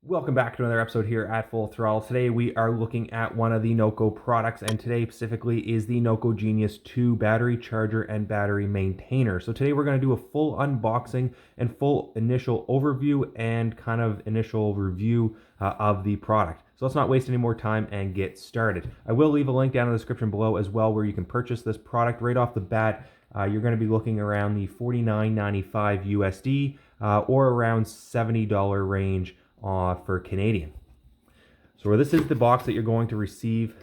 Welcome back to another episode here at Full Throttle. Today we are looking at one of the Noco products, and today specifically is the Noco Genius 2 battery charger and battery maintainer. So today we're going to do a full unboxing and full initial overview and kind of initial review of the product. So let's not waste any more time and get started. I will leave a link down in the description below as well where you can purchase this product. Right off the bat, you're going to be looking around the $49.95 USD or around $70 range for Canadian. So this is the box that you're going to receive,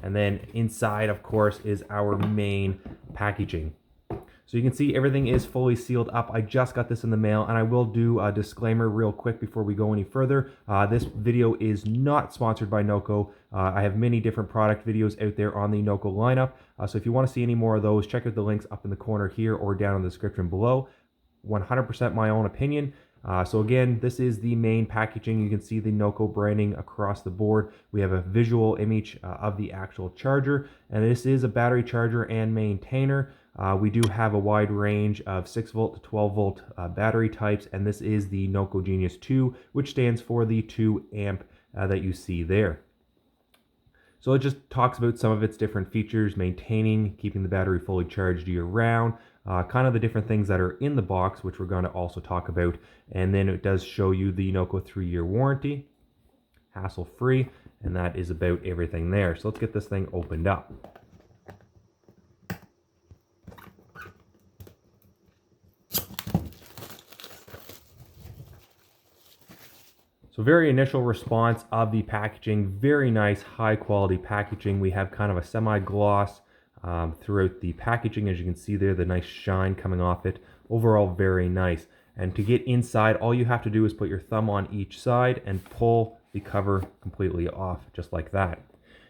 and then inside, of course, is our main packaging. So you can see everything is fully sealed up. I just got this in the mail, and I will do a disclaimer real quick before we go any further. This video is not sponsored by Noco. I have many different product videos out there on the Noco lineup. So if you want to see any more of those, check out the links up in the corner here or down in the description below. 100% my own opinion. So again, this is the main packaging. You can see the Noco branding across the board. We have a visual image of the actual charger, and this is a battery charger and maintainer. We do have a wide range of 6 volt to 12 volt battery types, and this is the Noco Genius 2, which stands for the 2 amp that you see there. So it just talks about some of its different features: maintaining, keeping the battery fully charged year round, kind of the different things that are in the box, which we're going to also talk about. And then it does show you the Noco 3-year warranty, hassle-free, and that is about everything there. So let's get this thing opened up. So very initial response of the packaging, very nice high quality packaging. We have kind of a semi-gloss throughout the packaging. As you can see there, the nice shine coming off it. Overall very nice. And to get inside, all you have to do is put your thumb on each side and pull the cover completely off, just like that.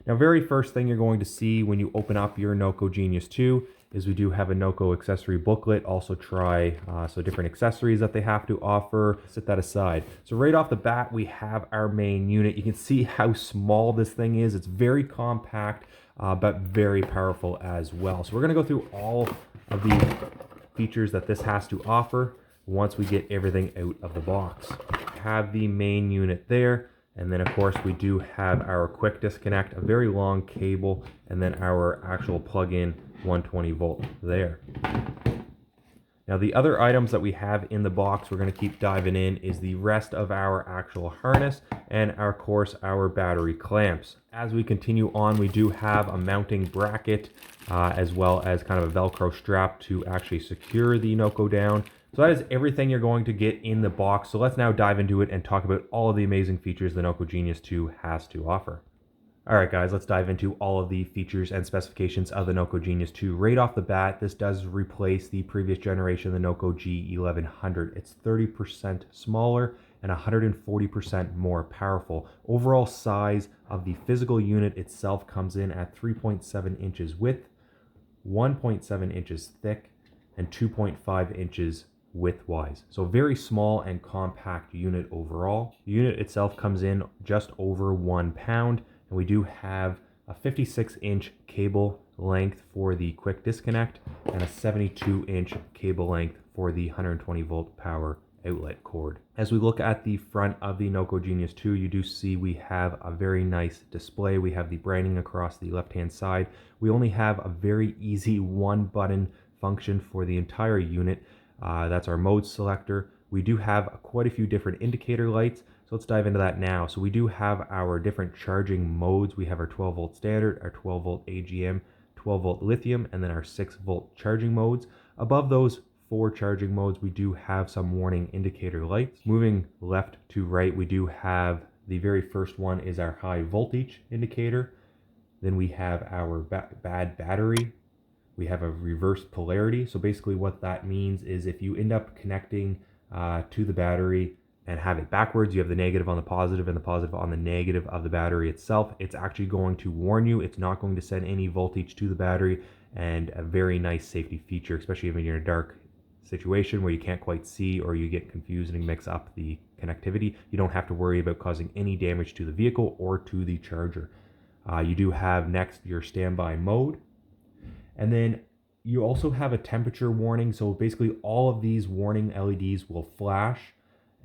Now, very first thing you're going to see when you open up your Noco Genius 2 is we do have a Noco accessory booklet. Also so different accessories that they have to offer. Set that aside. So right off the bat, we have our main unit. You can see how small this thing is. It's very compact, but very powerful as well. So we're going to go through all of the features that this has to offer once we get everything out of the box. We have the main unit there. And then, of course, we do have our quick disconnect, a very long cable, and then our actual plug-in 120 volt there. Now, the other items that we have in the box we're going to keep diving in is the rest of our actual harness and, of course, our battery clamps. As we continue on, we do have a mounting bracket as well as kind of a Velcro strap to actually secure the Noco down. So that is everything you're going to get in the box. So let's now dive into it and talk about all of the amazing features the Noco Genius 2 has to offer. All right, guys, let's dive into all of the features and specifications of the Noco Genius 2. Right off the bat, this does replace the previous generation, the Noco G1100. It's 30% smaller and 140% more powerful. Overall size of the physical unit itself comes in at 3.7 inches width, 1.7 inches thick, and 2.5 inches width-wise. So very small and compact unit overall. The unit itself comes in just over 1 pound, and we do have a 56-inch cable length for the quick disconnect and a 72-inch cable length for the 120 volt power outlet cord. As we look at the front of the Noco Genius 2, you do see we have a very nice display. We have the branding across the left-hand side. We only have a very easy one-button function for the entire unit. That's our mode selector. We do have quite a few different indicator lights, so let's dive into that now. So we do have our different charging modes. We have our 12 volt standard, our 12 volt AGM, 12 volt lithium, and then our 6 volt charging modes. Above those 4 charging modes, we do have some warning indicator lights. Moving left to right, we do have the very first one is our high voltage indicator. Then we have our bad battery. We have a reverse polarity. So basically what that means is if you end up connecting to the battery and have it backwards, you have the negative on the positive and the positive on the negative of the battery itself, it's actually going to warn you. It's not going to send any voltage to the battery, and a very nice safety feature, especially if you're in a dark situation where you can't quite see or you get confused and mix up the connectivity. You don't have to worry about causing any damage to the vehicle or to the charger. You do have next your standby mode. And then you also have a temperature warning. So basically all of these warning LEDs will flash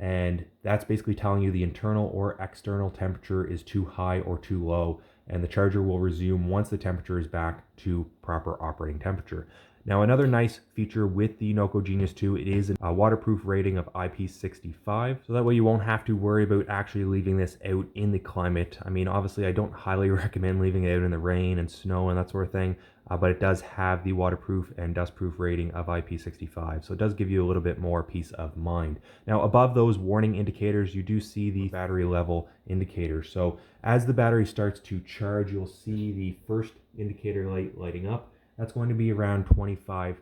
and that's basically telling you the internal or external temperature is too high or too low, and the charger will resume once the temperature is back to proper operating temperature. Now, another nice feature with the Noco Genius 2, it is a waterproof rating of IP65, so that way you won't have to worry about actually leaving this out in the climate. I mean, obviously I don't highly recommend leaving it out in the rain and snow and that sort of thing, but it does have the waterproof and dustproof rating of IP65, so it does give you a little bit more peace of mind. Now, above those warning indicators, you do see the battery level indicator. So as the battery starts to charge, you'll see the first indicator light lighting up. That's going to be around 25%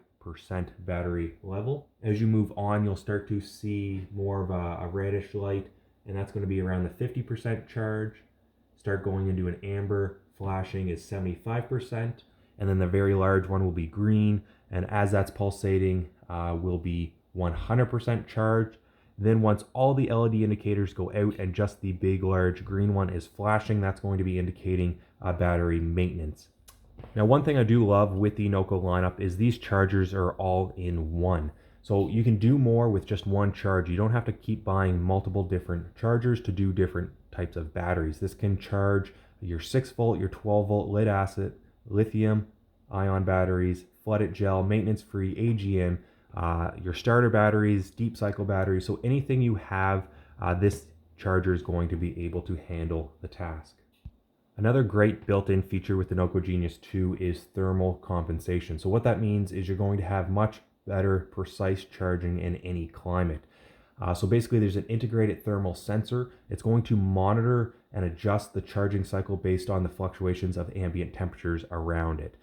battery level. As you move on, you'll start to see more of a reddish light, and that's going to be around the 50% charge. Start going into an amber, flashing is 75%, and then the very large one will be green, and as that's pulsating, will be 100% charged. Then once all the LED indicators go out and just the big large green one is flashing, that's going to be indicating battery maintenance. Now, one thing I do love with the Noco lineup is these chargers are all in one. So you can do more with just one charge. You don't have to keep buying multiple different chargers to do different types of batteries. This can charge your 6 volt, your 12 volt lead acid, lithium ion batteries, flooded gel, maintenance free, AGM, your starter batteries, deep cycle batteries. So anything you have, this charger is going to be able to handle the task. Another great built-in feature with the Noco Genius 2 is thermal compensation. So what that means is you're going to have much better precise charging in any climate. So basically there's an integrated thermal sensor. It's going to monitor and adjust the charging cycle based on the fluctuations of ambient temperatures around it.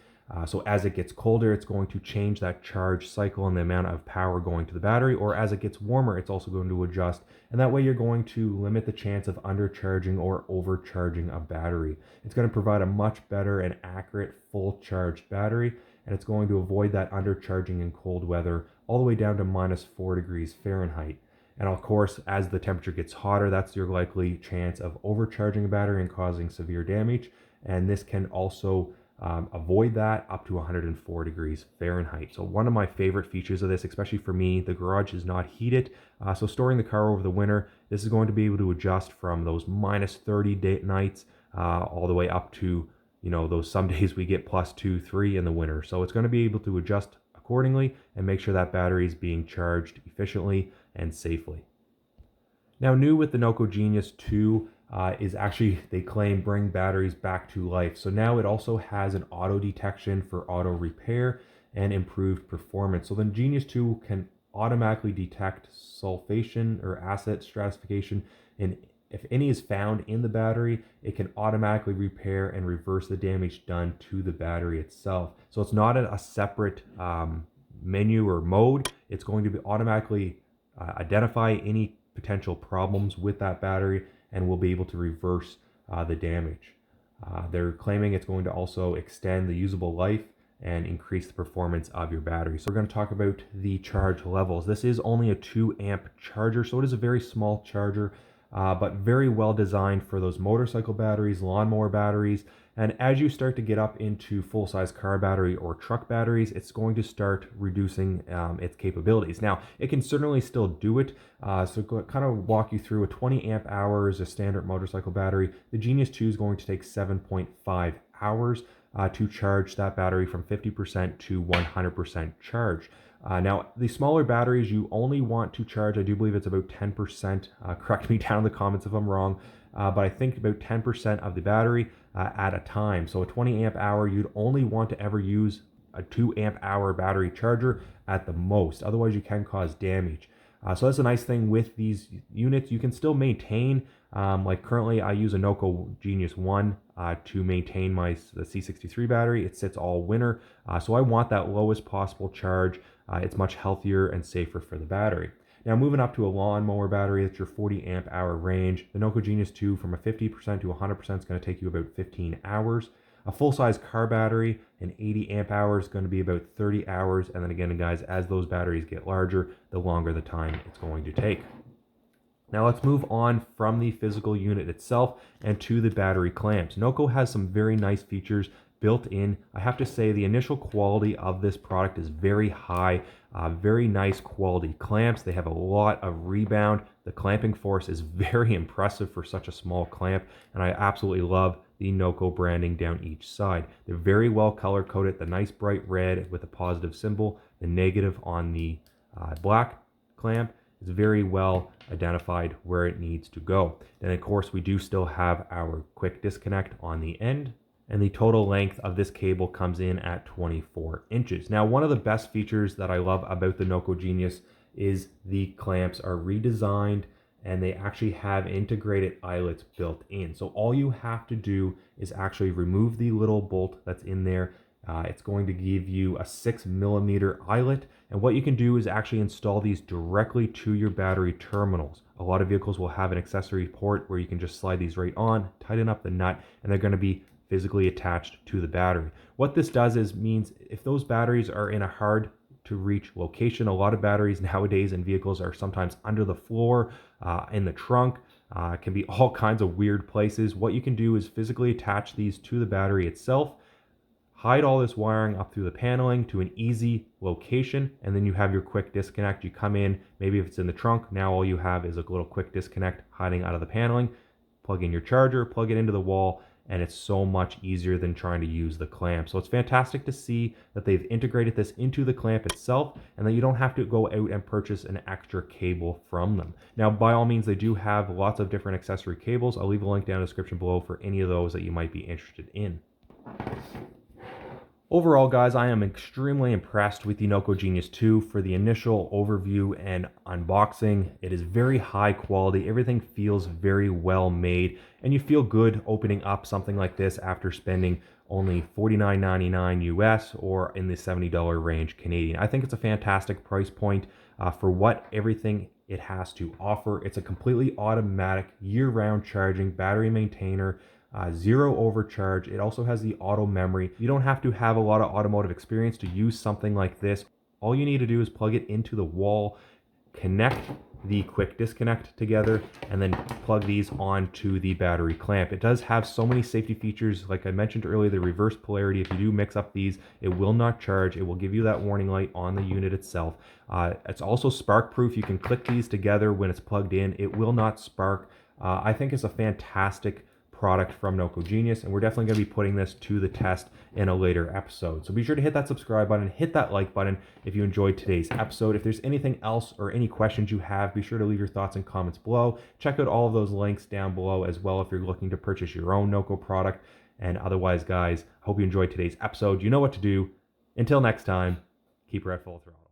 So as it gets colder, it's going to change that charge cycle and the amount of power going to the battery, or as it gets warmer, it's also going to adjust. And that way you're going to limit the chance of undercharging or overcharging a battery. It's going to provide a much better and accurate full charged battery, and it's going to avoid that undercharging in cold weather all the way down to -4 degrees Fahrenheit. And of course, as the temperature gets hotter, that's your likely chance of overcharging a battery and causing severe damage. And this can also avoid that up to 104 degrees Fahrenheit. So one of my favorite features of this, especially for me, the garage is not heated. So storing the car over the winter, this is going to be able to adjust from those -30 nights all the way up to, you know, those some days we get +2, 3 in the winter. So it's going to be able to adjust accordingly and make sure that battery is being charged efficiently and safely. Now, new with the Noco Genius 2 is actually, they claim, bring batteries back to life. So now it also has an auto detection for auto repair and improved performance. So the Genius 2 can automatically detect sulfation or acid stratification, and if any is found in the battery, it can automatically repair and reverse the damage done to the battery itself. So it's not a separate menu or mode. It's going to be automatically identify any potential problems with that battery and will be able to reverse the damage. They're claiming it's going to also extend the usable life and increase the performance of your battery. So we're going to talk about the charge levels. This is only a 2 amp charger, so it is a very small charger, but very well designed for those motorcycle batteries, lawnmower batteries. And as you start to get up into full-size car battery or truck batteries, it's going to start reducing its capabilities. Now, it can certainly still do it. So kind of walk you through a 20 amp hours, a standard motorcycle battery. The Genius 2 is going to take 7.5 hours to charge that battery from 50% to 100% charge. Now, the smaller batteries you only want to charge, I do believe it's about 10%. Correct me down in the comments if I'm wrong, but I think about 10% of the battery at a time. So a 20 amp hour, you'd only want to ever use a 2 amp hour battery charger at the most. Otherwise, you can cause damage. So that's a nice thing with these units. You can still maintain, like currently I use a Noco Genius 1 to maintain the C63 battery. It sits all winter. So I want that lowest possible charge. It's much healthier and safer for the battery. Now, moving up to a lawnmower battery, that's your 40 amp hour range. The Noco Genius 2 from a 50% to 100% is going to take you about 15 hours. A full-size car battery, an 80 amp hour, is going to be about 30 hours. And then again, guys, as those batteries get larger, the longer the time it's going to take. Now let's move on from the physical unit itself and to the battery clamps. Noco has some very nice features built in. I have to say the initial quality of this product is very high, very nice quality clamps. They have a lot of rebound. The clamping force is very impressive for such a small clamp, and I absolutely love the Noco branding down each side. They're very well color coded, the nice bright red with a positive symbol, the negative on the black clamp is very well identified where it needs to go. Then of course we do still have our quick disconnect on the end, and the total length of this cable comes in at 24 inches. Now, one of the best features that I love about the Noco Genius is the clamps are redesigned and they actually have integrated eyelets built in. So all you have to do is actually remove the little bolt that's in there. It's going to give you a 6mm eyelet, and what you can do is actually install these directly to your battery terminals. A lot of vehicles will have an accessory port where you can just slide these right on, tighten up the nut, and they're going to be physically attached to the battery. What this does is means if those batteries are in a hard to reach location, a lot of batteries nowadays in vehicles are sometimes under the floor, in the trunk, can be all kinds of weird places. What you can do is physically attach these to the battery itself, hide all this wiring up through the paneling to an easy location, and then you have your quick disconnect. You come in, maybe if it's in the trunk, now all you have is a little quick disconnect hiding out of the paneling, plug in your charger, plug it into the wall, and it's so much easier than trying to use the clamp. So it's fantastic to see that they've integrated this into the clamp itself and that you don't have to go out and purchase an extra cable from them. Now, by all means, they do have lots of different accessory cables. I'll leave a link down in the description below for any of those that you might be interested in. Overall, guys, I am extremely impressed with the Noco Genius 2 for the initial overview and unboxing. It is very high quality. Everything feels very well made, and you feel good opening up something like this after spending only $49.99 US or in the $70 range Canadian. I think it's a fantastic price point for what everything it has to offer. It's a completely automatic year-round charging battery maintainer. Zero overcharge. It also has the auto memory. You don't have to have a lot of automotive experience to use something like this. All you need to do is plug it into the wall, connect the quick disconnect together, and then plug these onto the battery clamp. It does have so many safety features. Like I mentioned earlier, the reverse polarity, if you do mix up these, it will not charge. It will give you that warning light on the unit itself. It's also spark proof. You can click these together when it's plugged in. It will not spark. I think it's a fantastic product from Noco Genius, and we're definitely going to be putting this to the test in a later episode. So be sure to hit that subscribe button, hit that like button if you enjoyed today's episode. If there's anything else or any questions you have, be sure to leave your thoughts and comments below. Check out all of those links down below as well if you're looking to purchase your own Noco product. And otherwise, guys, hope you enjoyed today's episode. You know what to do. Until next time, keep her at full throttle.